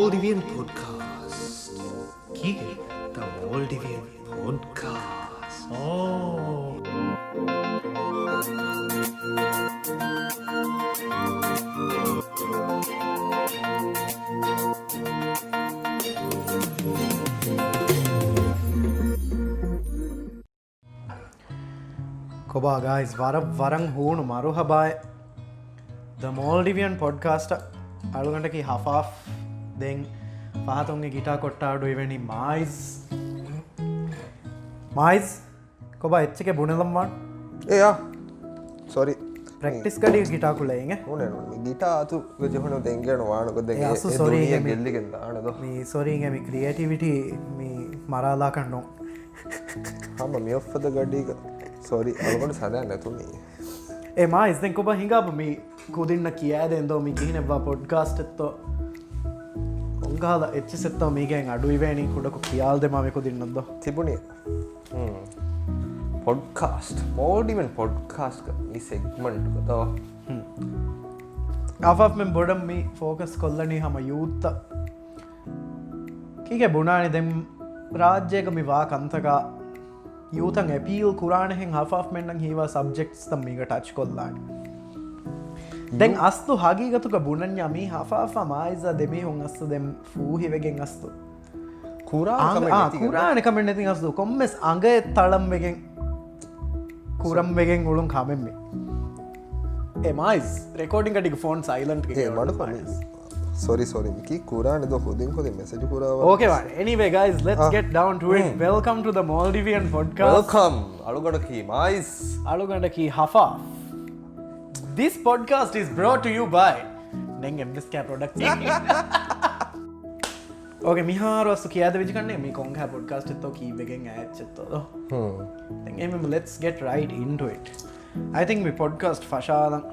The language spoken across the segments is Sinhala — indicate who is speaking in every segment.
Speaker 1: Maldivian podcast. Kiki, the Maldivian podcast. Oh.
Speaker 2: Koba guys, varang hoonu maruhabai. The Maldivian podcast alugantaki half then pahatonge guitar kottaadu eveni mais koba echcheke bunelam wan
Speaker 3: yeah sorry
Speaker 2: practice kadi guitar kulenge
Speaker 3: one guitar atu gejehonu dengenu waanu denge
Speaker 2: asu sorry
Speaker 3: gelligen daanado
Speaker 2: me sorry nge me creativity me marala kanno
Speaker 3: hama me off the gadiga sorry alugonu sada nathu me
Speaker 2: e mais then koba hingaba me kudinna kiyade endo me kihinebba podcast etto ongaala etchisetto meegen adu iveni kudaku kiyalde mame kudinnaddo
Speaker 3: tibuni podcast Maldivian podcast ka ee segment ka to
Speaker 2: half men bodam me focus kollani hama youth kike bunani dem rajyeka me wa kantaka youth an appeal kurane hen half men nan hiwa subjects tam mega touch kollani දැන් අස්තු හගීගතුක බුණන් යමී හාෆා මායිසා දෙමී හුන් අස්තු දෙම් ෆූහිවෙගෙන් අස්තු කුරාණ කමෙන්ට ඇති අස්තු කොම්මෙස් අඟ තළම් වෙගෙන් කුරම් වෙගෙන් උළුන් කමෙන්මේ එමයිස් රෙකෝඩින් කටික phone silent
Speaker 3: sorry miki kurane do hodin kode message kurawa
Speaker 2: okay man anyway guys let's get down to it welcome to the Maldivian podcast
Speaker 3: welcome alugada ki mais
Speaker 2: alugada ki hafa. This podcast is brought to you by Neng MSK Products. Okay, miharu asu kiyada vijikanne me konga podcast etto key wegen aachetto. Then let's get right into it. I think we podcast fashalan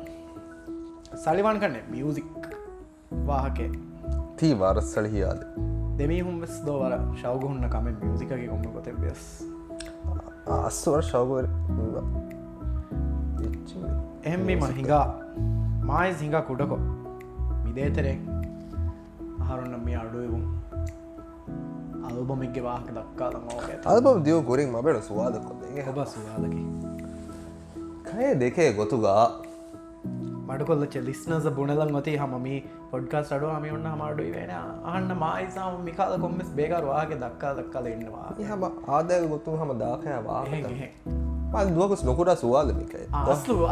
Speaker 2: Salivan kanne music wahake
Speaker 3: ti warasal hiyade
Speaker 2: demi hum bes do wara shaugu hunna kame music age komme kote bes
Speaker 3: aswar shaugu
Speaker 2: එහම්මි මහිඟා මායිස් හිඟා කුඩකො මිදේතරෙන් අහරුන්න මේ අඩුවවුම් අල්බොමික්ගේ වාහක දක්කා තමෝක
Speaker 3: අල්බම් දියෝ ගොරින් මබෙට සුවාද කොද
Speaker 2: ඔබ සුවාදකි
Speaker 3: කය දෙකේ ගොතුගා
Speaker 2: මඩකොල්ල ලිස්නස බුණලන් ගොතේ හම මේ පොඩ්කාස් අඩුව හම ඔන්න හමඩුයි වෙන අහන්න මායිසාම මිකාල කොම්මස් බේකරවාගේ දක්කාල ඉන්නවා
Speaker 3: හම ආදය ගොතුන් හම දාකය වාහ දුවකස් නොකුට සුවාදමිකයි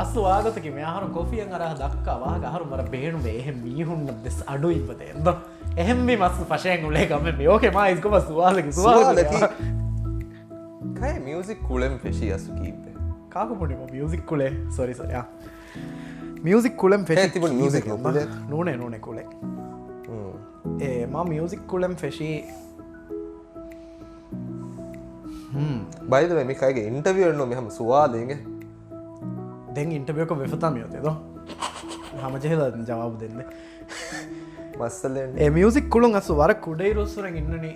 Speaker 2: අස්තු ආගතක මෙහරු කොෆියන් අරහ දක්කවා ගහරු මර බේනු එහෙම මියහුන්න දෙස් අඩු ඉපත එද එහෙම්මි මස් පශයෙන් උලේකම යෝක මයිස්කොම සුවාලක සුවාලකි
Speaker 3: කය මියසික් කුලෙම් පෙෂි අසු කීප
Speaker 2: කාකුපුටිම මියසික් කුලේ සොරිසරයා මියසික් කුලම් ෆෙෂි තිබුණ මියසික් නොනේ කුලේ ඒ මා මියසික් කුලම් ෆෙෂි
Speaker 3: බයිද මේකගේ ඉන්ටවියරනො මෙහම සුවාදගේ
Speaker 2: දැන් ඉන්ටවියක වෙෆතාම යොතේද හම ජෙහල ජවාබ දෙන්න
Speaker 3: මස්සල
Speaker 2: ඒ මියසික් කුළුන් අසු වර කුඩයි රුස්සුරන් ඉන්නන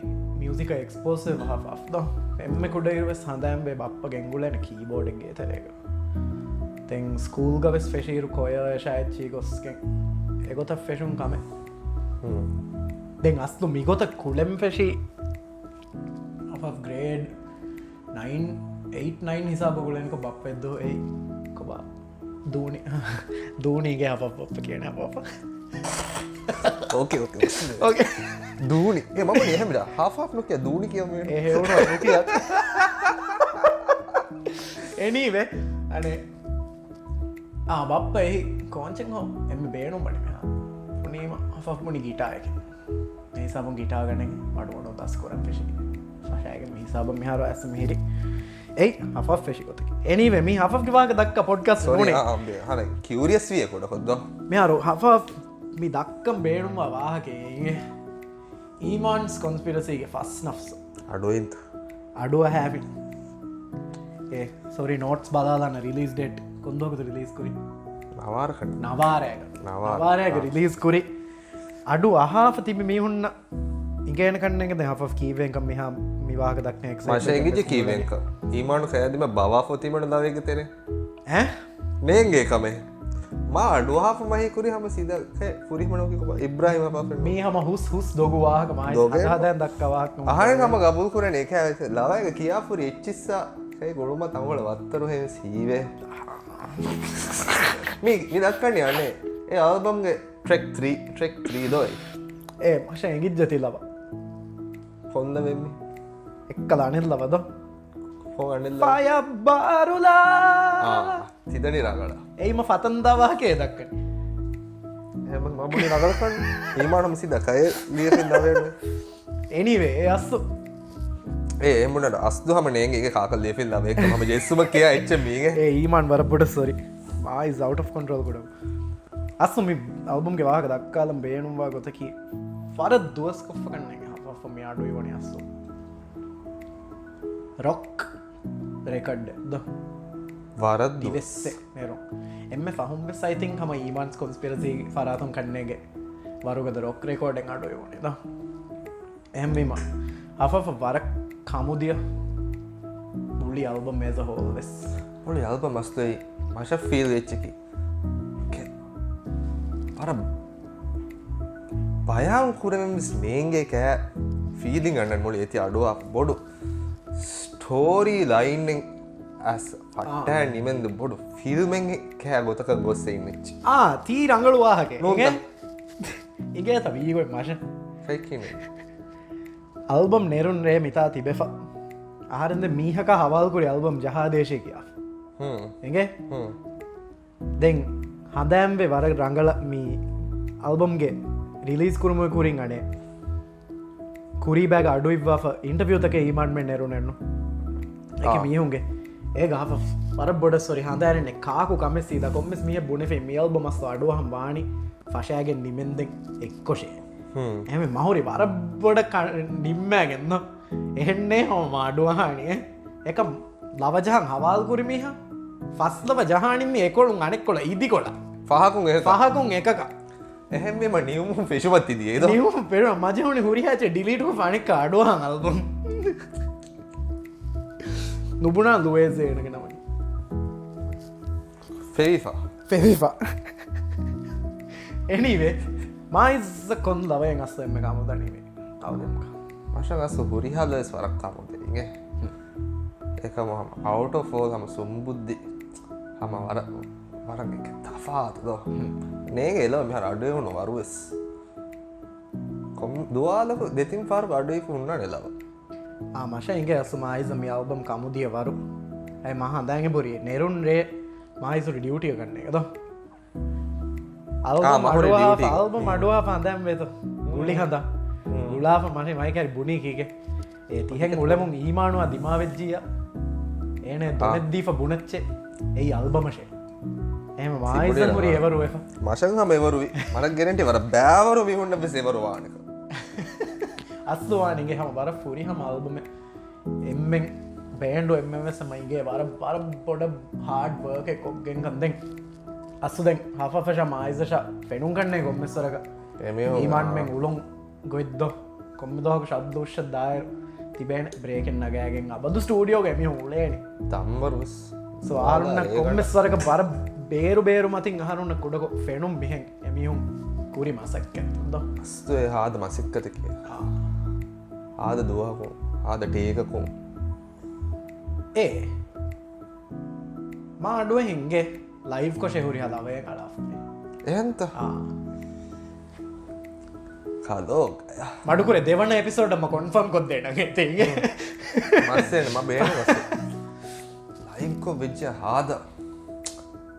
Speaker 2: මියසික එක්ස්පෝස හද එම කුඩයිරුව සඳෑම්බේ බප්ප ගෙංගුලන කීබෝඩ්ගේ තරක තැන් ස්කූල් ගවෙස් ෆෙශීරු කොය ශයච්චී ගොස්කෙන් එගොත ෆෙෂුම් කම දෙන් අස්තු මිගොත කුලෙම් ෆෙෂී ග්‍රේඩ් 9 හිසාපකුලෙන්ක බප්පෙද්දෝ ඒ කොබා දූනීගේ අපප කියන අප
Speaker 3: ඕකේ දූනි මම එහෙමට හාෆ් නොක දූනි කියම
Speaker 2: එනීවේ අනේ බප්ප එහි කෝංචෙන් හෝ එම බේනු මනිම උනීම අපක් මුණි ගිටායක ඒසාපුන් ගිටාගන මඩුවනො දස් කොරන් පෙෂි ශයක මිසාබ මිහාර ඇස මිහිරි ඒ අප ෆෙෂිකොත එනිවේ මේ අප වාග දක්ක පොඩ්කස් න
Speaker 3: හන කිවරියස් විය කොට කොද්ද
Speaker 2: මෙහරු මේ දක්කම් බේනුම්වා වාහකේ ඊමන්ස් කොන්ස්පිරසීගේ ෆස් නෆ්ස
Speaker 3: අඩුවයින්ත
Speaker 2: අඩුව හැපි සොරි නෝට්ස් බලාලන්න රිලිස් ඩෙට් කොන්දෝකතු රිලිස් කරි
Speaker 3: නවාරකට
Speaker 2: නවාරයක රිලිස් කුරි අඩු අහාප තිබි මිහුන්න ඉගන කන්නක හ කීවෙන්ක මෙහා මිවාක දක්න
Speaker 3: මශයගජ කීවෙන්ක ඊමානු සෑදීම බවා ොතීමට දවක තෙර
Speaker 2: ඇ
Speaker 3: මේගේ කමේ මා අඩුවාප මහිකුරි හම සිද පුරිමනක ඉබ්‍රහිම ප
Speaker 2: මේ හම හුස් දොගවාහක මයි හදන් දක්කවාක්
Speaker 3: අහන හම ගබුල් කරන එක ලවයක කියාපුර එච්චිස්සා යි ගොළුම තමුල වත්තරු හෙ සීවේ මේ දක්කන්න යන්නේ ඒ අල්බම්ගේ ට්‍රෙක් 3 දොයි
Speaker 2: ඒ මශ ඇගිත් ජති ලබ
Speaker 3: හොඳ වෙන්නේ
Speaker 2: එක්ක දානෙත් ලබද
Speaker 3: හොගන්නල්ල
Speaker 2: පයබ්බාරුලා
Speaker 3: සිදනි රගල
Speaker 2: එයිම පතන්දවාකේ දක්කන
Speaker 3: එම මබුලි නගලකන් ඒමානම සිදකය ලියසින් දවන්න
Speaker 2: එනිවේ ඒ අස්සු
Speaker 3: ඒමුණට අස්දු හම නේගේ කාකල් ලේෆිල් ලබේක ම ජෙස්සුම කිය එච්ච මීගේ
Speaker 2: ඒ ඊමන් වරපොට සොරි මයි සවට් of කොන්ට්‍රෝල් කොඩ අස්සුම අවබුම්ගේ වාහක දක්කාලම් බේනුම්වා ගොතකි පර දුවස් කොප්ප කන්න හම අඩුයි වන අස්සු රොක් රෙකඩ් ද
Speaker 3: වරත්
Speaker 2: දිවෙස්සේ නේරු එම පහුම්බ සයිතින් හම ඊමන්ස් කොන්ස්පිරසි පරාතුම් කන්නේගේ වරුගද රොක් රෙකෝඩෙන් අඩුයි වනේ ද එහමීම අප වරක් කමුදිය මුලි අල්බ මේස හෝල්වෙස්
Speaker 3: මුලි අල්ප මස්තුයි මශ ෆිල් වෙච්චකි අර බයංකුරමස් මේන්ගේ කෑ ෆීලිං අන්න මුලි ඇති අඩුව බොඩු ස්ටෝරී ලයින්ෙන් ඇස් පට්ටෑ නිමෙන්ද බොඩු ෆිල්මෙන් කෑ ගොතක ගොස්සෙන්නෙච්
Speaker 2: තී රංගලු වාහක ඉගේ තබීගොයි මශ
Speaker 3: ෆැකිනේ
Speaker 2: අල්බම් නෙරුන් රේ මිතා තිබෙෆ ආරන්ද මීහක හවල්කුරි අල්බම් ජහාදේශය කියා එගේ දෙන් හදෑම්බේ වර රංගල මී අල්බම්ගේ රිලිස් කුරුම කුරින් අනේ කුරි බෑග අඩුයිවා ඉන්ටවියෝතක ඊමන්මෙන් නෙරුනෙන්නු එක මියුන්ගේ ඒ ගහ පර බොඩ සොරි හඳරන්නේ කාකු කමෙස් සීද කොම්මස් මිය බුණෙේ මියල් බමස් අඩුවහම් වානි ෆශයගෙන් නිමෙන්දෙක් එක්කොෂේ ඇම මහුරි වරබොඩ නිම්මෑගෙන්න්න එහෙන්නේ හොම අඩුවහානිය එක ලවජහන් හවාල්කුරමිහ ෆස්ලව ජහනිම එකොළුම් අනෙක් කොළ ඉදි කොළ පහකුන් එකක
Speaker 3: එහෙම නියම පේශුපත්ති දියද
Speaker 2: නියම පෙර මජහුණ හුරිහච ඩිලිටු පනෙක් අඩුවහන් අල්බම් නුබුණා දුවේසේනක නමයි ෆෙරිෆා එනිවේ මයිස කොන් ලවයෙන් අස්ස එම කමුදනීවේ අවදක
Speaker 3: මශගස්ස හුරිහාදස් වරක්කාමුදරගේ එක මොහම අවුට ෆෝ හම සුම්බුද්ධි හම වරග තෆාතද නේගේ එල මෙහ අඩුවුණු වරුවස් කොම් දවාලක දෙතින් පාර අඩුවක උන්න නෙලව
Speaker 2: මශ ඉගේ අසු මයිසම අවබම් කමුදිය වරු ඇයි මහන්දාගේ බොරිය නෙරුන් රේ මයිසුට ඩියුටිය කරන්නේ එකද අල්බ මඩුවා පන්දැම් වෙත ගුලි හඳ ගුලාප මනේ මයිකැරි බුණි කිගේ ඒ තිහැක උලමුන් ඊමානුවා දිමාවෙද්ජිය ඒන තොනෙද්දීප බුණච්චේ එයි අල්බමශය එම මයිසපුරි එවරුව
Speaker 3: මශංහම එවරුයි මනක් ගෙනට වර බෑවරු විහුන්න සෙවරවානක
Speaker 2: අස්තුවානගේ හම බර පුරි හම අල්බම එම්මෙන් බේන්ඩු එමසමයිගේ වර බර පොඩ හාඩ් වර්ක කොක්ගෙන් කන්දෙන් අස්සුදැන් හෆෂ මයිසෂ පෙනුම් කන්නේ ගොම්මස්සරක ඒමන්මෙන් උළුම් ගොයිද්ද කොම්මදෝක ශබ්දෝෂ දායර තිබෙන බ්‍රේකෙන් නගෑගෙන් අබදු ස්ටඩියෝ ගැම උලේන
Speaker 3: තම්වරුස්
Speaker 2: ස්වාරුන්න කොම්මස්වරක බර බේරු මතින් අහරුන්න කුඩක ෆෙනුම් බිහෙන් එමියුම් කුරි මසක්ක ද
Speaker 3: ස්තුවේ හාද මසික්කත කිය ආද දුවකු ආද ටේකකුම්
Speaker 2: ඒ මාඩුව හින්ගේ ලයිව් කොෂෙ හුරි හදවය කලා
Speaker 3: එහන්ත කලෝක්
Speaker 2: මඩුකුර දෙවන එපිසෝඩම කොන්ෆර්ම් කොද්දේට ගෙතේ
Speaker 3: මස්සන ම බේන ලයිකෝ වෙච්ච හාද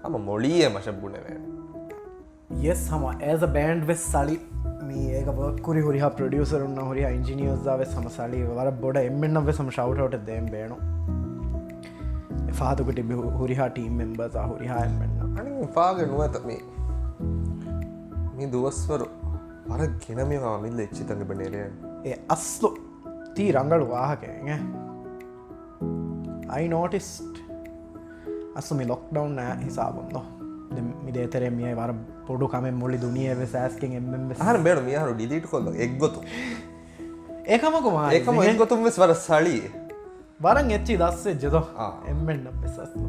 Speaker 3: හම මොලිය මශබුණවේ
Speaker 2: යෙස් හම ඇස බෑන්ඩ් වෙස් සලි මේ ඒක කුරි හුරි ප්‍රඩියසරුන්න හොරි ඉංජිනියෝස්ාව සමසලි වර බොඩ එමෙන්න්නව සම ශවටට දෙම් බේනු පාතකට හුරිහා ටීම් මෙම්බ හුරිහායමෙන්න්න
Speaker 3: අනි පාග නුවත මේ මේ දුවස්වරු අර ගෙනමිය මිල්ල එච්චිතඟ බනේරය
Speaker 2: ඒ අස්ලු තී රංගලු වාහකෙන් I noticed අස්සුමි ලොක්ඩවුන් නෑ හිසාබුන්ද මිදේතරේ මිය වර පොඩු කමෙන් මුලි දුනිය සෑස්කෙන් එම
Speaker 3: හර බේඩ මියහරු ඩිලිට කොල්ල එක්ගොතු
Speaker 2: ඒකමකුමා
Speaker 3: ඒකම එක්ගොතුම් වෙස් වර සලී
Speaker 2: වරන් එච්චි දස්සේ ජෙදෝ එම්මෙන්න්න පෙසස්ලු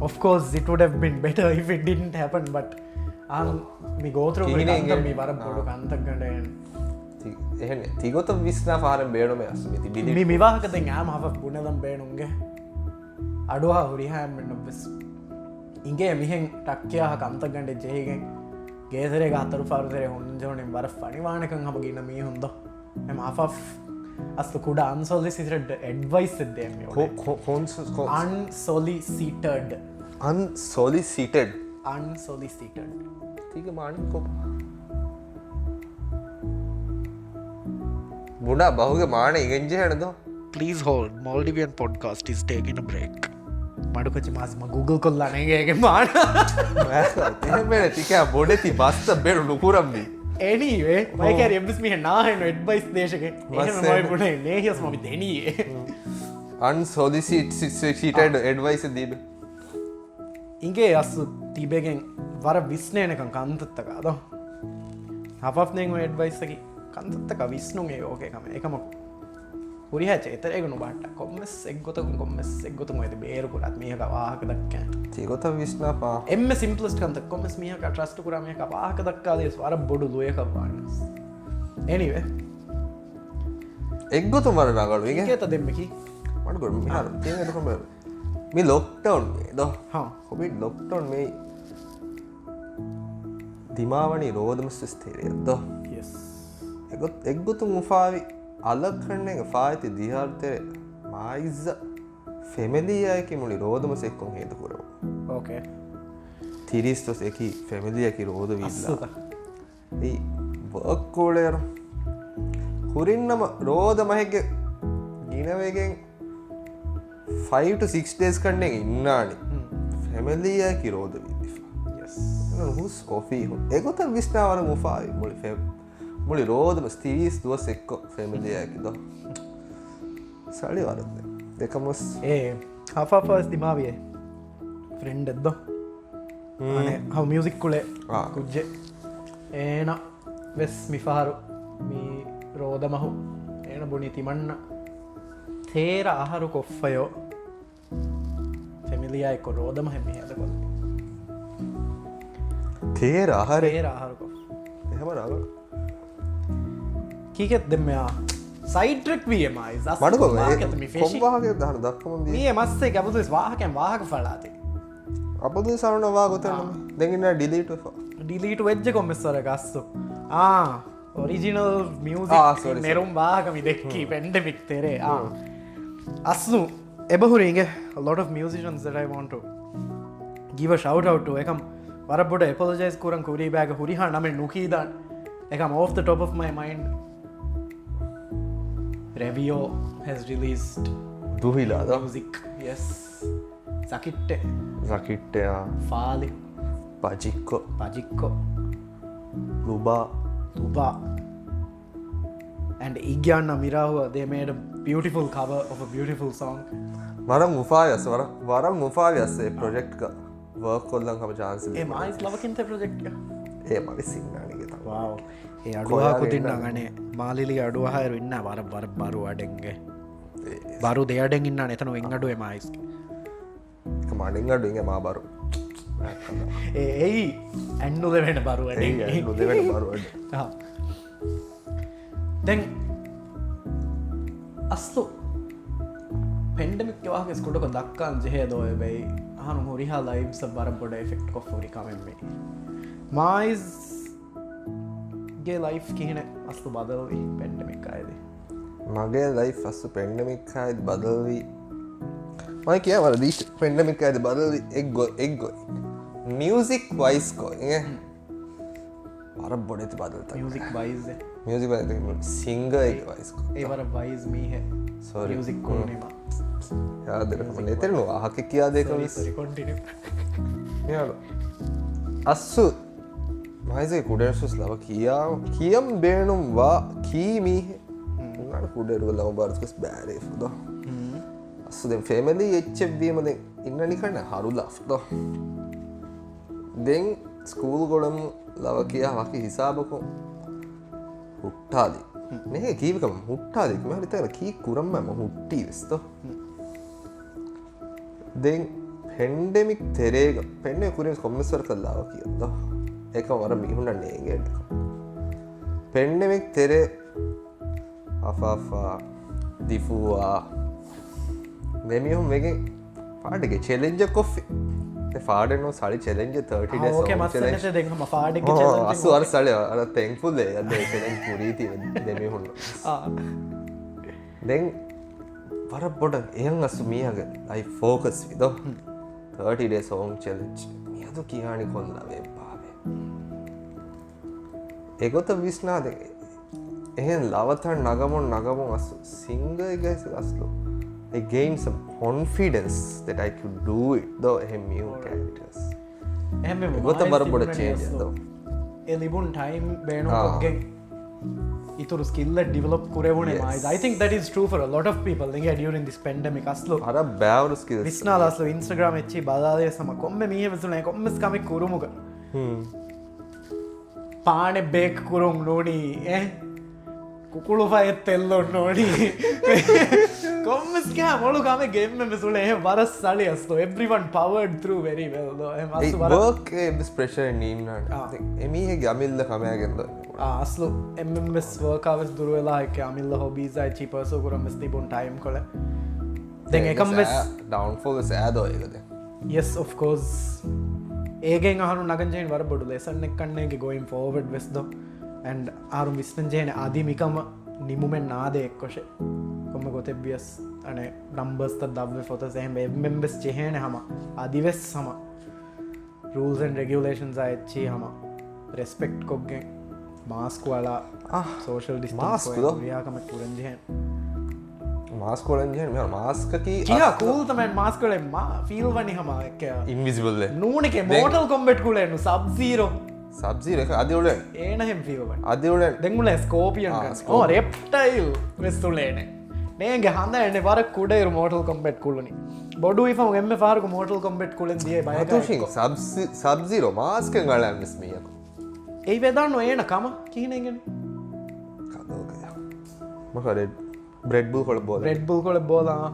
Speaker 2: of course it would have been better if it didn't happen but me go through me වර පොඩු කන්තක් ගඩයන්
Speaker 3: එහෙන තිගොත විස්නා පාරෙන් බේඩුම අස්මිති ඩිලි
Speaker 2: මේ විවාහකත යාම හව ගුණදම් බේනුන්ගේ අඩුවා හුරිහෑම්ෙන්න්න බෙස් ඉගේ මිහෙන් ටක්කයා කන්තක් ගඩ ජයගෙන් ගේසරේ අතරු පරුතරය හොන්ජෝනෙන් බර පනිවානකන් හම ගන්න මේ හොඳ එම අස්තු කුඩ අන්සොලිසිට එඩ්වයිස් දෙම අන්සොලිසිටඩ්
Speaker 3: අන්සොලිසිටඩ්
Speaker 2: අන්සොලිසිටඩ්
Speaker 3: තික මාන කොප බුඩා බහුගේ මාන ඉගෙන්ජ හැනද
Speaker 2: Please hold Maldivian podcast is taking a break මඩුකච මාසම Google කොල්ලනගේ මාන
Speaker 3: තික බොඩෙති බස්ත බෙරු ලුකුරම්බී
Speaker 2: anyway මයිකර එබස්ම නාහන එඩ්බයිස් දේශක ගුණ නේහස් මි දෙනයේ
Speaker 3: අන්සොලිසිටඩ් එඩ්වයිස දීඩ
Speaker 2: ඉගේ අස්සු තිබෙගෙන් වර විස්්නයනකම් කන්තත්තකාද හපත්නයෙන් එඩ්වයිස්සකි කන්තත්තක විස්්නුගේ ඕකකම එකම හුරිහ චේතරයගුණු බට කොම්මස් එක්ගොතකුන් කොම්මස් එක්ගොතුම ඇති බේරුකුරත් මේක වාහක දක්ක
Speaker 3: තිගොත විස්්නා පා
Speaker 2: එම සිම්පලස් කන්ත කොමස් මියක ට්‍රස්ට කරමයක වාහක දක්කාදේ වර බොඩු දුවයකවානස් එනිවේ
Speaker 3: එක්ගොතු මර නගලු
Speaker 2: ඒත දෙමකි
Speaker 3: මටගො තියකම මේ ලොක්ටවන්් ද හොබිට ලොක්ටවන්් මේ දිමාවනි රෝධමස්ත ස්තේරයද එක්ගොතු මුෆාවි අලක්කරන්නේ ෆායිති දිහාර්තය මායිස්ස ෆෙමෙලියයකි මුලි රෝධමස එක්කොන් හේතුකුරව
Speaker 2: ඕකේ
Speaker 3: තිරිස්තොස් එක ෆැමිලියකි රෝධ විස්ලා ඒ වක්කෝලයර හුරින්නම රෝධ මහෙක ගිනවගෙන් 5-6 days කන්නෙන් ඉන්නානි ෆැමිලියකි රෝධ විදිා හුස් ඔෆී එකොත විස්නාවර මුෆායි මුලි රෝධම ස්තිරීස් දුවස් එක්කො ෆැමිලියකිද සලි වරද දෙකමස්
Speaker 2: ඒ හෆස් දිමාවිය ෆ්‍රෙන්ඩ් එද්ද හව මියසික් කුලේ කුද්ජ ඒන වෙස් මිෆාරු මී රෝධමහු ඒන බොනි තිමන්න තේර ආහරු කොෆ්ෆයෝ ෆැමිලිය එක්කො රෝධම හැමි ඇද කොල්
Speaker 3: තේර ආහර
Speaker 2: ආහරු කො
Speaker 3: එහෙම රග
Speaker 2: කීකෙත් දෙමයා සයිට්‍රෙක් වීමයි
Speaker 3: මඩකො කොම්වාගේ දහර දක්කම
Speaker 2: මේ මස්සේ ගැබතු වාහකැන් වාහක ඵලාති
Speaker 3: අපද සරනවා ගොතන දෙගන්න ඩිලීට
Speaker 2: ඩිලීට වෙච්ජ කොමස්සර ගස්සු ඔරිජිනල් මියසික් නෙරුම් වාහකමි දෙක්කී පෙන්ඩමික් තෙරේ අස්සු එබහුරගේ lot of musicians that I want to give a shout out to එකම් වරබොඩ apologize කරන් කුරී බෑග හුරිහා නම නුකීදන් එකම් off the top of my mind Revio has released
Speaker 3: දුහිලාද
Speaker 2: music yes Zakitte
Speaker 3: Zakitteya
Speaker 2: Fali
Speaker 3: Pajikko Luba
Speaker 2: and Igyanna Mirahu they made a beautiful cover of a beautiful song
Speaker 3: Varam Mufayas a project ka work කොල්ලන් හම chance
Speaker 2: ඒ මායිස් ලවකින්ත project එක
Speaker 3: ඒ මගේ සිංහානිගේ තමයි
Speaker 2: wow ඒ අඩුවා කුදින්න ගනේ මාලිලි අඩුවා හයරු ඉන්න වර බරු අඩෙන්ගේ බරු දෙයඩෙන් ඉන්න එතන වෙන් අඩුවේ මායිස්
Speaker 3: එක මඩින් අඩුවේ මා බරු
Speaker 2: ඒයි ඇන්නු දෙවෙන බරු අඩෙන්
Speaker 3: දෙවෙන බරු අඩ
Speaker 2: දැන් අස්තු පෙන්ඩමික් වාගේ ස්කුටක දක්කාන් ජෙහේ දෝය බැයි අහනු හොරිහා ලයිබ්ස බර බොඩ එෆෙක්ට් කො හොරි කමෙන්මේ මායිස් ගේ ලයිෆ් කියන අස්තු බදල්වී පෙන්ඩමික් අයද
Speaker 3: මගේ ලයිෆ් අස්සු පෙන්ඩමික් අයත් බදල්වී මයි කියවල දීශ පෙන්ඩමික් අයද බදල්වි එක්ගොයි මියසික් වයිස්කෝ වර බොඩති බදල්ත
Speaker 2: මියසික් වයිස්
Speaker 3: මියසික් සිංග වයිස්කෝ
Speaker 2: ඒවර වයිස් මීහ මියසික් කෝනීම
Speaker 3: යාදරම නෙතරෙනවා අහක කියා දෙක
Speaker 2: කොටින
Speaker 3: අස්සු මයිසේ කුඩර්සුස් ලව කියම් බේනුම් වා කීමීහ උගට කුඩරුව ලව බාර්ස්කස් බෑරේද අස්සුදෙන් ෆෙමලි එච්චවීමද ඉන්න නිකන්න හරු ලා්ද දෙන් ස්කූල් ගොඩම් ලව කියා වකි හිසාබකු හුට්ටාදී නේ කීවකම හුට්ටාදික හරිතර කී කුරම්ම හුට්ටී වෙස්ත දෙන් පෙන්ඩෙමික් තෙරේග පෙන්න කුරින් කොම්මස්වර කල්ලාව කියද එක වර මිහුණ නේගට පෙන්ඩෙමික් තෙරේ අෆාෆා දිෆවා මෙමිහුම් වෙගේ පාඩක චෙලෙන්ජ කොෆි ෆාඩනෝ සලි චෙලෙන්ජ 30 අසු අර සල අර තැංපුල්ලේ අද චෙලෙන් පුරීති දෙමිහුන්න දෙන් වර බොඩ එයන් අසු මියග අයි ෆෝකස් විද 30 days හෝම් චෙලෙන්ජ් මියදු කියානි කොල්ලවේ පාවේ ඒගොත විස්නාද එහෙන් ලවතන් නගමුන් අසු සිංග ගස අස්ලු I gained some confidence that I could do it though එහෙම new characters ඒගොත බර බොඩ change though
Speaker 2: ඒ ලිබුන් ටයිම් බේනෝගෙන් ඉතුරු ස්කිල්ල ඩිවලප් කරවුණේ මයි I think that is true for a lot of people during this pandemic අස්ලු
Speaker 3: අර බෑවරු ස්කිල්ස්
Speaker 2: විස්නාලාස්ලු Instagram එච්චි බදාදේ සම කොම්මෙ මීහෙ විසුනේ කොම්මස් කමෙක් කුරුමුක පානේ බේක් කුරුම් නෝනි කුකුළු පයෙත් තෙල්ලොන්න නෝනි කොම්මස් කෑ මොළු කම ගෙම්ම මෙසුලේ වරස් සලි අස්ලු everyone powered through very well though
Speaker 3: it work this pressure in එමීහෙ ගමිල්ල කමයාගෙන්ද
Speaker 2: අස්ලු MMS work hours දුර වෙලා එක අමිල්ල hobbies අයි පර්සෝ කරම් මෙස් තිබුන් ටයිම් කොල දැන් එකම මෙස්
Speaker 3: downfall is ෑදෝ ඒකද
Speaker 2: yes of course ඒගෙන් අහරු නගන්ජයෙන් වර බොඩු ලෙසන් එක් කන්නේගේ going forward වෙස් දෝ and ආරු මිස්නජයන ආදිමිකම නිමුමෙන් නාද එක්කොෂේ කොම ගොතෙබියස් අනේ නම්බස්ත දව ෆොත සහම මෙම්බස් චෙහන හම අධිවෙස් සම rules and regulations අයච්චි හම රෙස්පෙක්් කොක්ගෙන් මාස්කුවලා සෝෂල් ඩිස්ටන්ස් යාකම කුරන්ජයන්
Speaker 3: මාස්කොලන්ජ මාස්කකී
Speaker 2: කිය කූල්තමන් මාස්කොල ෆිල් වනි හම
Speaker 3: ඉන්විසිබල්ල
Speaker 2: නූනක මෝටල් කොම්බෙට් කුලෙන්නු සබ්සීරෝ
Speaker 3: සබ්සීර එක අදිවල
Speaker 2: ඒනහෙම ෆිල්ව
Speaker 3: අදිවල
Speaker 2: දෙමුල ස්කෝපියන් ඕ රෙප්ටයිල් වෙස්තුලේන නේගේ හඳ එන්න වර කුඩේ මෝටල් කොම්බෙට් කුලනි බොඩු ම එම පාරක මෝටල් කොම්බෙට් කුලන් දිය බය
Speaker 3: සබ්සිීරෝ මාස්ක ගලන් ස්මියක
Speaker 2: ඒ වෙදන්න ඒන කම කියනගෙන
Speaker 3: මකර බ්‍රෙඩ්බල් කොළ බෝල
Speaker 2: රෙඩ්බල් කොළ බෝලා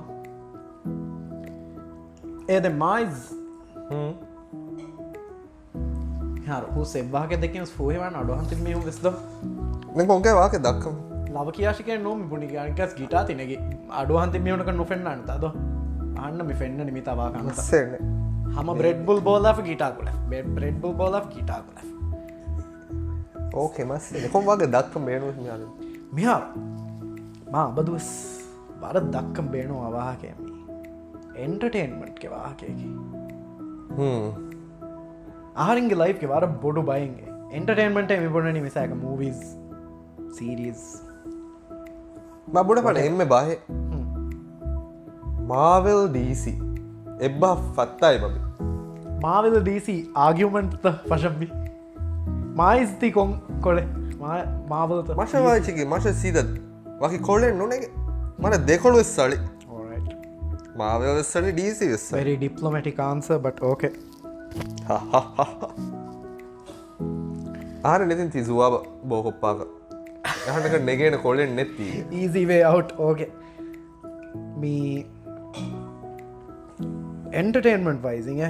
Speaker 2: ඒද මයිස් හු සෙබ්වාක දෙකම ස්පූහවන් අඩුහන්ති මෙහු වෙස්ද
Speaker 3: කොන්ගේ වාක දක්කම
Speaker 2: ලව කියශක නොම පුනිගන්කස් ගිටා තිනගේ අඩුහන්ති මියනක නොෆෙන්න්න අන්තද අන්න මි ෆෙන්න්න නිමිතවා කන්නසන්න හම බ්‍රෙඩ්බුල් බෝලා ගිටා කොල බ්‍රෙඩ්බුල් බෝලා ගිටා කොල
Speaker 3: ඕකෙ මස් කොම්වාගේ දක්කම බේනු යාල
Speaker 2: මෙහා මා බදුවස් බර දක්කම් බේනු අවාහකයමි එන්ටර්ටේන්මට් වාහකයකි ආහරින්ගේ ලයිෆ් වර බොඩු බයින්ගේ එන්ටර්ටේන්මට මිබොඩනි මිසාක මූවිස් සීරීස්
Speaker 3: මබුඩ පට එම බාහ මාවල් DC එබ්බා ෆත්තයි බබි
Speaker 2: මාවල් DC ආගියමන්ත පශබ්බි මායිස්ති කොන් කොලෙ මාවලත
Speaker 3: මශවාචක මශ සීදත් වකි කොල්ලෙන් නොනගේ මට දෙකොළු වෙස්සලි මාවල් වෙස්සලි DC වෙස්ස
Speaker 2: very diplomatic answer but okay
Speaker 3: ආර නැතින් තිසුවා බෝකොප්පාක යහටක නෙගෙන කොලෙන් නැති
Speaker 2: easy way out okay me entertainment vising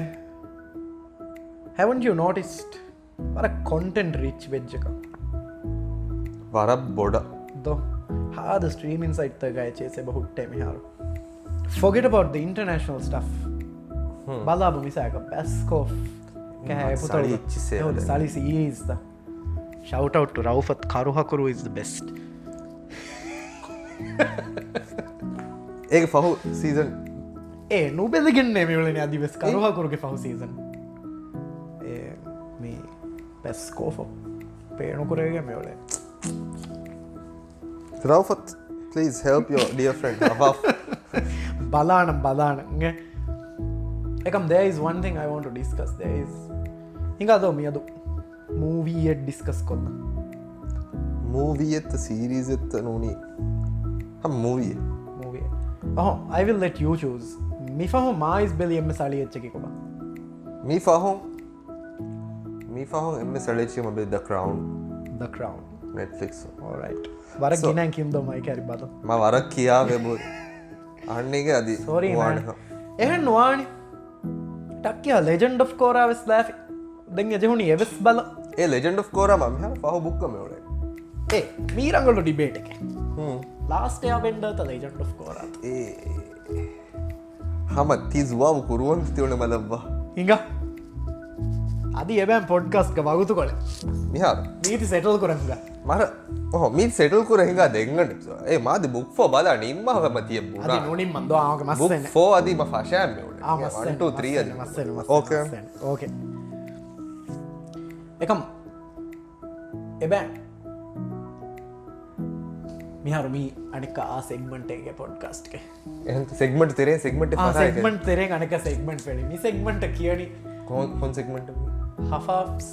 Speaker 2: haven't you noticed what a content rich veg එක
Speaker 3: වරක් බොඩ
Speaker 2: do how the streaming site the guy chase about time haru forget about the international stuff බලාබ මිසාක පැස්කෝෆ් කෑ පුතල සලි series the shout out to Raufat Karuhakuru is the best
Speaker 3: ඒක පහු සීසන්
Speaker 2: ඒ නුබෙදගෙන්නේ මෙවලන අධිවස් කරුහකුරුගේ පහු සීසන් මේ පැස්කෝෆ පේනුකුරේගේ මෙවලේ
Speaker 3: Raufat please help your dear friend
Speaker 2: බලාන එකම් there is one thing I want to discuss there is හිඟාදෝ මියදු මූවී ඩිස්කස් කොන්න
Speaker 3: මූවී එත්ත සීරීස් එත්ත නොනී මූවිය
Speaker 2: මූවිය I will let you choose මිෆහු මායිස් බෙලියම්ම සලි එච්චකි කොබ
Speaker 3: Me fahong emme selection mabe The Crown
Speaker 2: The Crown
Speaker 3: Netflix
Speaker 2: alright වර ගිනන් කින්දමයි කැරි බල
Speaker 3: ma warak kiya webu annege adi
Speaker 2: sorry man එහෙන් නොවානි ටක්කියා Legend of Korra වෙස් ලෑෆි දැන් එජහුණි එවස් බල
Speaker 3: ඒ Legend of Korra මම හර පහ බුක්ක මෙවලේ
Speaker 2: ඒ මීරංගල ඩිබේට් එක ලාස්ට් එයා වෙන්ඩර් The Legend of Korra
Speaker 3: A hama tizwaw kuruwan තියුණ මලබ්බා
Speaker 2: හිඟ අද එබෑම් පොඩ්කස්ක වගුතු කොල
Speaker 3: මිහාර
Speaker 2: නීති සෙටල් කරංග
Speaker 3: මර මී සෙටල් කර හිඟා දෙංගට ඒ මාද බුක් ෆෝ බලා නිම්මහම තිය
Speaker 2: අද නොනින් මන්ද ආග මස්සන
Speaker 3: ෆෝ අදීම ෆශෑම් ඕකේ
Speaker 2: ඕකේ එකම් එබෑන් මිහරුමී අනික සෙක්මටේ පොඩ්කාස්ට් එක
Speaker 3: සෙක්මට තෙරේ සෙක්මට
Speaker 2: සෙක්මට තෙරේ අනක සෙක්මට පෙල මි සෙක්මට කියන
Speaker 3: කොන් සෙක්මට
Speaker 2: හෆස්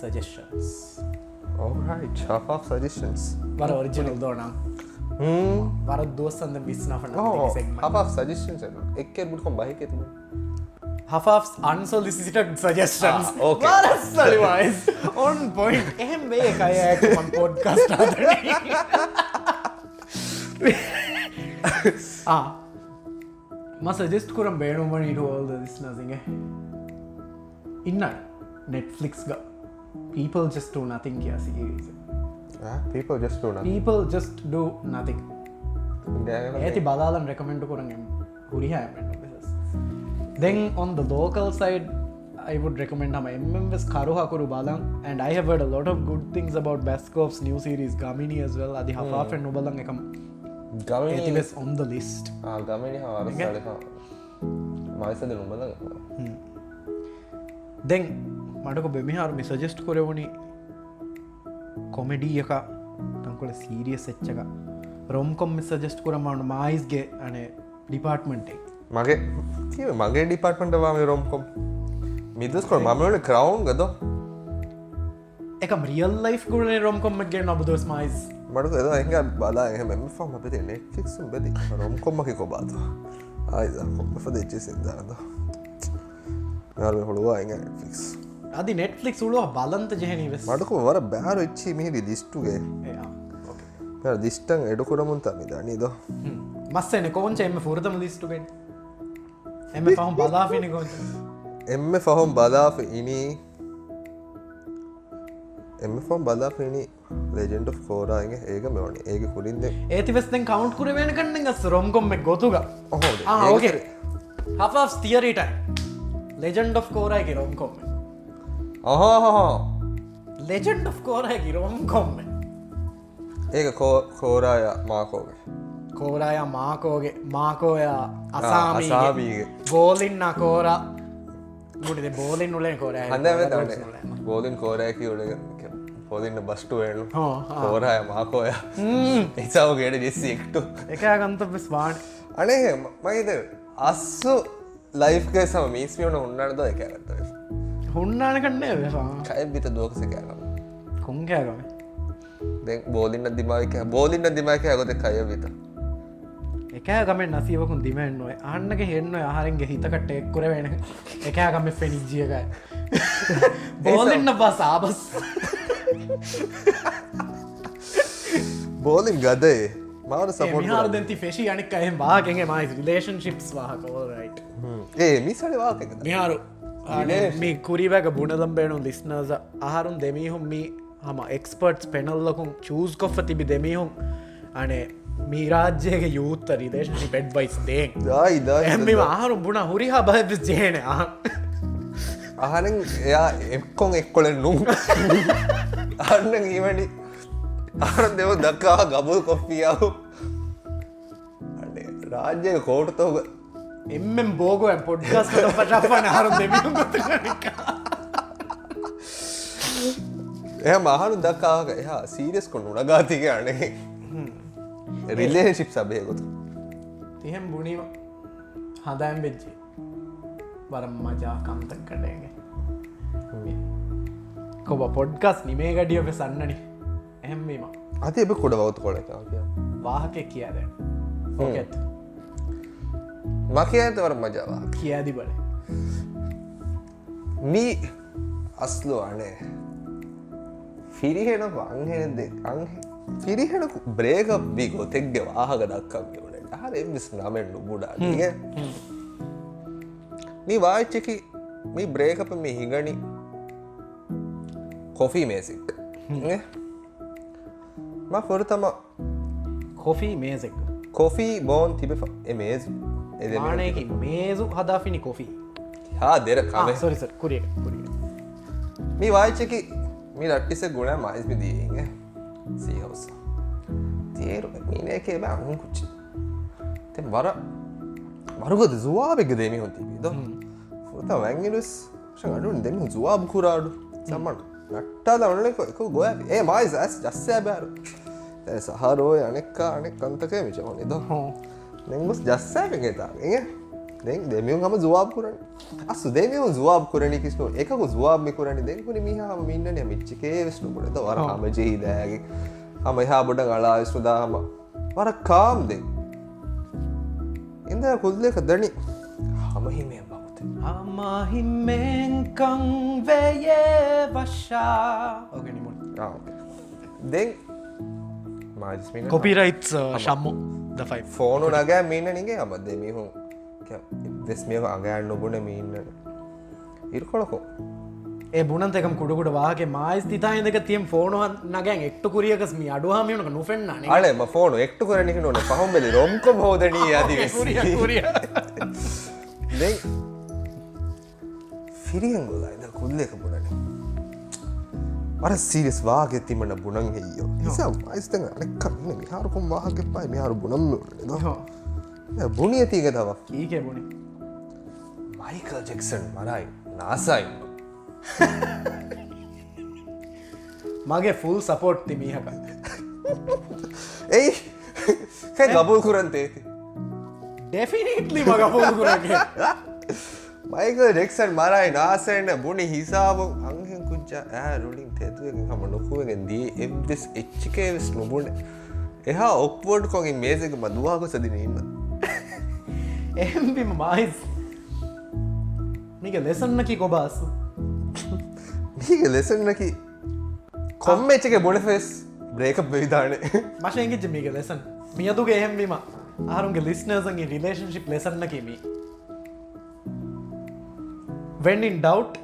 Speaker 2: සජෙෂන්ස්
Speaker 3: සජෙෂන්ස්
Speaker 2: වර ඔරිජිනල් දෝනම් වර දෝසන්ද විස්නාපන
Speaker 3: සජෙෂන් එක්ක බුටකොම් බහිකෙතුම
Speaker 2: හෆස් අන්සොලිසිටඩ් සජෙස්ටන්ස්
Speaker 3: Okay.
Speaker 2: වයිස් ඔන් පොයින්් එහෙම වේ කයකමන් පොඩ්කස්ට ම සජෙස්ට කරම් බේනුමනට ෝල්ද දිස්නසිගේ ඉන්න Netflix ග people just do nothing කියා series
Speaker 3: people just do nothing
Speaker 2: people just do nothing ඇති බදාලන් රෙකමෙන්ඩ් කරන් හුරිහාමෙන්ට then on the local side I would recommend hama MMS Karuhakuru Balang and I have heard a lot of good things about Baskov's new series Gamini as well adi half and nobalang ekam
Speaker 3: Gamini
Speaker 2: on the list
Speaker 3: Gamini harasale maisade nobalang
Speaker 2: then මටක බෙමිහාර මේ සජෙස්ට් කරවුණි කොමෙඩී එක තංකොල සීරියස් එච්ච එක රොම්කොම් සජෙස්ට් කරමවන්න මායිස්ගේ අනේ ඩිපාර්ට්මන්ට් එක
Speaker 3: මගේ ඩිපාර්ට්මන්ට් වාම රොම්කොම් මිදස්කොල් මමට කරවුන් ගද
Speaker 2: එක රියල් ලයිෆ් ගුණේ රොම්කොම්මක් ගේ නොබදස් මයිස්
Speaker 3: මට එද එහ බලා එහම ෆම් අපේ නෙට්ෆික්ස් බෙදි රොම්කොම්මකි කොබාත ආයිද කොම්ම දෙච්ච සිදාද යාර හොළුවා එ නෙට්ෆික්ස්
Speaker 2: අදි නෙට්ෆලික් උළුව බලන්ත ජෙහනිවෙස්
Speaker 3: මටක වර බෑර එච්චි මිහිරි ලිස්ටුගේ දිිෂ්ටන් එඩුකොරමුන් තමි දනීද
Speaker 2: මස්සන කෝංච එම ෆුරතම ලිස්ටුගෙන් එම පහම් බදාෆිනි කෝච
Speaker 3: එම ෆහොම් බදාප ඉනි එම ෆොම් බදාපනි ලෙජෙන්ඩ් කෝරාගේ ඒක මෙවනි ඒක කුලින්ද
Speaker 2: ඒතිවෙස්තෙන් කවන්් කරවෙන කන්න ගස් රොම්කොම්ම ගොතුග
Speaker 3: ඕකේ
Speaker 2: හස් තියරීට ලෙජන්ඩ් කෝරයිගේ රොම්කොම්ම ලෙජන්ඩ් කෝරයිගේ රොම්කොම්ම
Speaker 3: ඒක කෝරාය මාකෝගේ
Speaker 2: කෝරාය මාකෝගේ මාකෝයා අසාමීගේ
Speaker 3: අසාමීගේ
Speaker 2: බෝලින්න කෝරා ගුඩිද බෝලින් උලෙන් කෝරය
Speaker 3: හඳ බෝලින් කෝරෑකි උඩ පොලින්න බස්ටුවනු කෝරාය මාකෝය එසාවගේට ජෙස්සි එක්ටු
Speaker 2: එකයා ගන්තපෙස් වාන
Speaker 3: අනේ මයිද අස්සු ලයිෆ්ගේ සම මීස්මියන උන්නටද එකගත්ත
Speaker 2: හුන්නාන කන්නේ
Speaker 3: කය බිත දෝකස කෑනම්
Speaker 2: කොංකෑගම
Speaker 3: බෝලින්න දිමාක බෝලින්න දිමාක ඇගොත කය විත
Speaker 2: එකෑගම නසීවකුන් දිමෙන් නොය අන්නක හෙන්න ආහරෙන්ගේ හිතකට එක්කුර වෙන එකෑගම ෆෙනිජියකයි බෝලින්න බස් ආබස්
Speaker 3: බෝලින් ගදේ මාට සපොට
Speaker 2: හාර දෙති ෆෙෂි අනික් අය වාගෙන්ගේ මයි රිලේෂන්ශිප්ස් වාහකෝරයි්
Speaker 3: ඒ මිසට වාක
Speaker 2: මිහාරු මේ කුරිවැක බුණදම්බේනු ලිස්නර්ස අහරුන් දෙමීහුම් මී හම එක්ස්පර්ට්ස් පෙනල්ලකුම් චූස් කොෆ තිබි දෙමීහුම් අනේ මේ රාජ්‍යයක යුත්ත රිදේශි පෙඩ් බයිස් දේ ඇම ආහරු බුණ හුරිහා බහ ජයන
Speaker 3: අහනෙන් එයා එක්කොන් එක්කොලෙන් නු අන්න ඊවැනි අර දෙව දක්කා ගබුල් කොෆ්පියාව රාජ්‍යය කෝටතෝග
Speaker 2: එම්මෙන් බෝගුව පොඩ්ගස් පටපන හරු දෙමියු
Speaker 3: එහ මහනු දක්කාක එහා සීරියස් කොන්න උනගාතික අනේ රිලේශිප් සබයකොතු
Speaker 2: තිහෙම් බුණීම හදෑම් වෙච්චි බරම් මජා කම්තක් කටයගේ කොබ පොඩ්කස් නිමේ ගඩියක සන්නනි එහෙම්වීම
Speaker 3: අති එබ කොඩ බෞත කොල කිය
Speaker 2: වාහකෙ කියාද ඕකඇත්
Speaker 3: මක ඇතවර මජවා
Speaker 2: කියාදි බල
Speaker 3: මී අස්ලෝ අනේ ෆිරිහෙන අංහෙනද අංහ ෆිරිහෙන බ්‍රේක බිගෝ තෙක්ගෙ වාහක දක්කම් වනට හර එමිස් නමෙන් නුබුඩා මේ වාච්චකි මේ බ්‍රේකප මේ හිඟනි කොෆී මේසික් ම ොර තම
Speaker 2: කොෆී මේසෙක්
Speaker 3: කොෆී බෝන් තිබ මේසු
Speaker 2: මානයකි මේසු හදාෆිනි කොෆී
Speaker 3: හා දෙර කම
Speaker 2: සොරිස කුරිය
Speaker 3: මේ වාච්චකි මේ රට්ටිස ගුණ මයිස්මි දීග සීහවස තේරු මීනයකේ බෑ අහුන් කුච්චි තෙ වර වරුගද සුවාබෙග දෙමි හොති ද ොත වැංගිලස් අඩුන් දෙම සුවාබකුරාඩු සම්මන් නට්ටා දවනලක එක ගොය ඒ මයිස් ඇස් ජස්සය බෑරු සහරෝය අනෙක්කා අනෙක් අන්තකය විචමන ද දෙගුස් ජස්සෑපෙතා දෙ දෙමියුම් හම ජවාබ කරන අසු දෙමියුම් ජවාබ කරන කිස්නු එකක ජවාබ කරන දෙකුණ මිහම මින්නන මිච්චිකේ විස්්නුකට වර හම ජෙහිදෑගේ හම එහා බොඩ අලා ස්නුදාහම වර කාම් දෙ ඉද කුල්ලක දනි හමහිමය බවත
Speaker 2: අමහිමෙන්කං වයේ වශා ඕගනිමුත්
Speaker 3: දෙ මාස්මින
Speaker 2: කොපිරයිට් ශම්මු දෆයි
Speaker 3: ෆෝනු නගෑ මින්න නිගේ හම දෙමිහුම් වෙස්මියක අගයන්න නොබුණ මීන්නට ඉර්කොලකෝ
Speaker 2: ඒ බුණන්තකම් කුඩුට වාගේ මයිස් තිතායිදක තියම් ෆෝනුවන් නගැන් එක්ට කුරියකස්ම අඩුහමියනක නොෆෙන්න්න
Speaker 3: අලම ෆෝන එක්ට කරනක නොන පහම්බෙලි රොම්ක හෝදනී අද ෆිරියෙන් ගොලයිද කුල්ලෙක බුණන අර සිරිස් වාගෙතිමට බුණන් හෙයෝ නිසා අයිස්තක අනෙක්කන්න මිහාරුකොම් වාගේ පයි මිහාරු බුණම් බුණිය තිීක තව
Speaker 2: කීක බුණි
Speaker 3: මයිකල් ජෙක්සන් මරයි නාසයි
Speaker 2: මගේ ෆුල් සපෝට් තිමීහක
Speaker 3: එයි ගබුල් කුරන්තේ
Speaker 2: ඩෙෆිනිටලි මග පොල් කරගේ
Speaker 3: මයිකල් ජෙක්සන් මරයි නාසයන්න බුණි හිසාාව අංහෙන් කුච්චා ඇ රුලින් තේතුවකින් හම නොකුවගෙන් දී එම්දෙස් එච්චිකේවෙස් නොබුණ එහා ඔක්වෝඩ් කොගින් මේසක මදවාක සදින ඉන්න
Speaker 2: එම්බිම මයිස් මේක ලෙසන්නකි කොබාසු
Speaker 3: මේක ලෙසන්නකි කොම්ම එච්චක බොඩ ෆෙස් බ්‍රේක විධානය
Speaker 2: මශයගෙච්ච මේක ලෙසන් මියදුගේ එහෙම්වීම ආරුන්ගේ ලිස්නර්සන්ගේ රිලේෂන්ශිප් ලෙසන්නකිමි when in doubt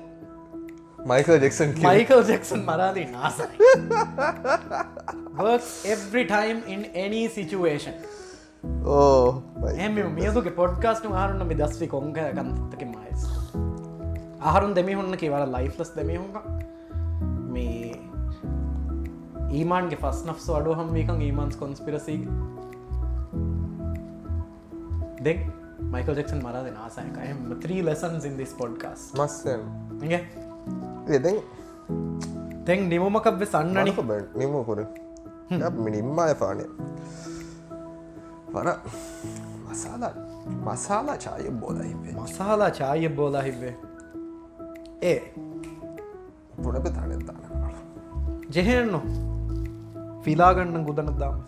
Speaker 3: Michael Jackson
Speaker 2: Michael Jackson මරාදී නාසයි works every time in any situation
Speaker 3: ඕ
Speaker 2: එම මියදුගේ පොඩ්කාස්ට් ආරුන්න මේ දස්වි කොංක කන්තක මයිස් ආහරුන් දෙමිහුන්න කිවල ලයිෆ්ලස් දෙමිහුන්ක මේ ඊමාන්ගේ ෆස් නෆ්ස අඩු හම්මිකන් ඊමන්ස් කොන්ස්පිරසි දෙක් Michael Jackson මරාද නාසයක එම 3 lessons in this podcast
Speaker 3: මස්සන්
Speaker 2: ඉගේ
Speaker 3: එදැන්
Speaker 2: තැන් නිමමකක්ව සන්නනික
Speaker 3: නිම කොර මිනිම්මාය පානය වර මසාලා චාය බෝලා හිබේ
Speaker 2: මසාලා චාය බෝලා හිබේ ඒ
Speaker 3: පුඩප තනත්තාන
Speaker 2: ජෙහෙන්නු ෆිලාගන්න ගුදන දාම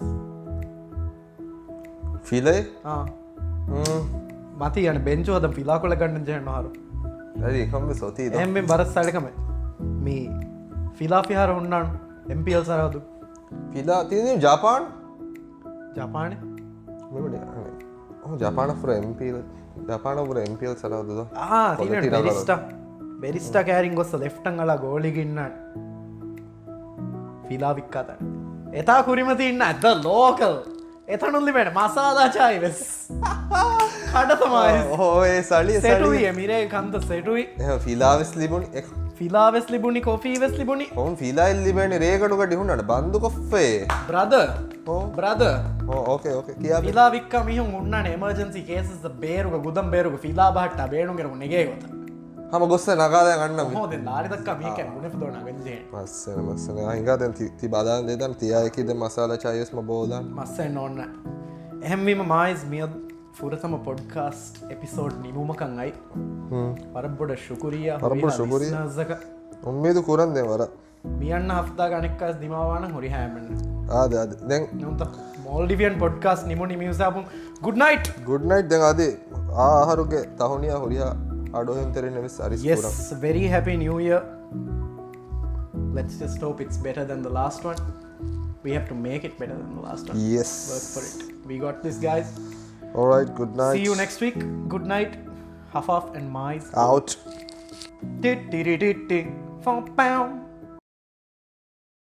Speaker 3: ෆිලේ
Speaker 2: මති යන බෙන්චෝද ෆිලා කොල ගන්න ජයන්න හරු
Speaker 3: ඒකම සොති
Speaker 2: එම්ෙන් බරස් සඩකම මේ ෆිලාෆිහාර උන්නාන් එම්පල් සරහදු
Speaker 3: ෆිලා තින ජාපාන්
Speaker 2: ජපානය
Speaker 3: ජපානපුර එම්පල් ජපානපුර එම්පල් සරහදුද
Speaker 2: බෙරිස්ට බෙරිස්ට කෑරින් ගොස්ස ලෙෆ්ටන් අලා ගෝලිගන්න ෆිලා වික්කාතන එතා කුරිමති ඉන්න ඇත ලෝකල් එතනුල්ලිමට මසාදාචායි වෙස් කඩතමයි
Speaker 3: හෝඒ සලිය
Speaker 2: සෙටුයි මිරේ කන්ත සෙටුයි
Speaker 3: ෆිලාවෙස් ලිබුණ එක
Speaker 2: ෆිලාවෙස් ලිබුණි කොෆී වෙස් ලිබුණි
Speaker 3: ඔවුන් ෆිලායිල් ලිබෙන රේකටුක ඩිහුන්නට බන්දු කොෆේ
Speaker 2: බ්‍රද බ්‍රද
Speaker 3: ඕකේ ඕකේ කියා
Speaker 2: ෆිලා වික්ක මිහුන් උන්නන එමර්ජන්සි කේසස් බේරුක ගුදම් බේරුක ෆිලා බහට බේනු කරු නෙගේ ගොත
Speaker 3: හම ගොස්ස නගාද ගන්න
Speaker 2: හෝද ලාරිදක්ක මේක මුණ දෝන ගජේ
Speaker 3: මස්සන හිඟාතැන් ති බදාන් දෙතන් තියයකිද මසාල චයස්ම බෝධන්
Speaker 2: මස්සෙන් ඕන්න එහෙම්වීම මයිස් මිය ෆුරතම පොඩ්කාස්ට් එපිසෝඩ් නිමුමකංයි පරබොඩ ශුකුරිය
Speaker 3: පරබොඩ ශුකුරිය
Speaker 2: නසක
Speaker 3: උම්මේදු කුරන් දෙවර
Speaker 2: මියන්න හස්තා ගනෙක්කස් දිමාවාන හොරි හැමන්න
Speaker 3: ආද දැන්
Speaker 2: නොත මෝල්ඩිවියන් පොඩ්කාස් නිමුණි මියසාපුම් ගුඩ්නයිට්
Speaker 3: ගුඩ්නයිට් දැන් අද ආහරුගේ තහුනිය හොරියා අඩුවෙන් තෙරෙන වෙස් අරිස්
Speaker 2: yes very happy new year let's just hope it's better than the last one we have to make it better than the last one
Speaker 3: yes
Speaker 2: work for it we got this guys
Speaker 3: alright good night
Speaker 2: see you next week good night Hafaf and Mize
Speaker 3: out
Speaker 2: Pow.